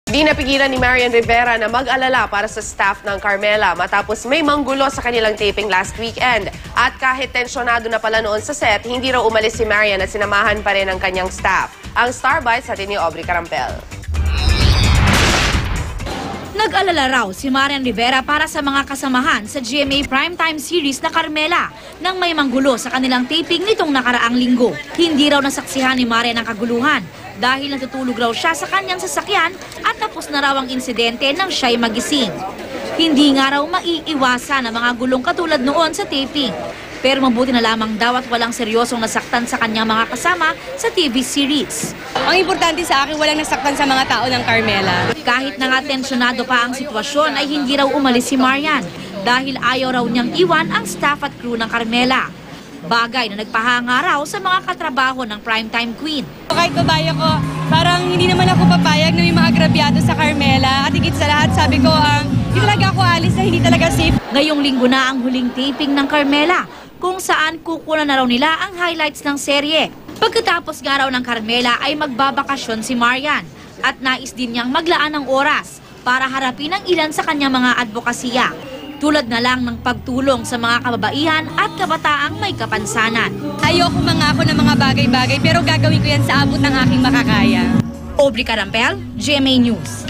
Di napigilan ni Marian Rivera na mag-alala para sa staff ng Carmela matapos may manggulo sa kanilang taping last weekend. At kahit tensyonado na pala noon sa set, hindi raw umalis si Marian at sinamahan pa rin ang kanyang staff. Ang Star Bites natin ni Aubrey Carampel. Nag-alala raw si Marian Rivera para sa mga kasamahan sa GMA Primetime Series na Carmela nang may manggulo sa kanilang taping nitong nakaraang linggo. Hindi raw nasaksihan ni Marian ang kaguluhan dahil natutulog raw siya sa kanyang sasakyan at tapos na raw ang insidente nang siya'y magising. Hindi nga raw maiiwasan ang mga gulong katulad noon sa taping. Pero mabuti na lamang daw at walang seryosong nasaktan sa kanyang mga kasama sa TV series. Ang importante sa akin, walang nasaktan sa mga tao ng Carmela. Kahit na nga tensyonado pa ang sitwasyon ay hindi raw umalis si Marian dahil ayaw raw niyang iwan ang staff at crew ng Carmela. Bagay na nagpahanga raw sa mga katrabaho ng Primetime Queen. Kahit babae ko, parang hindi naman ako papayag na may mga grabyado sa Carmela. At higit sa lahat, sabi ko, hindi talaga ako alis na hindi talaga safe. Ngayong linggo na ang huling taping ng Carmela, kung saan kukunan na raw nila ang highlights ng serye. Pagkatapos nga raw ng Carmela ay magbabakasyon si Marian at nais din niyang maglaan ng oras para harapin ang ilan sa kanyang mga advokasya. Tulad na lang ng pagtulong sa mga kababaihan at kabataang may kapansanan. Ayoko mangako ng mga bagay-bagay pero gagawin ko yan sa abot ng aking makakaya. Aubrey Carampel, GMA News.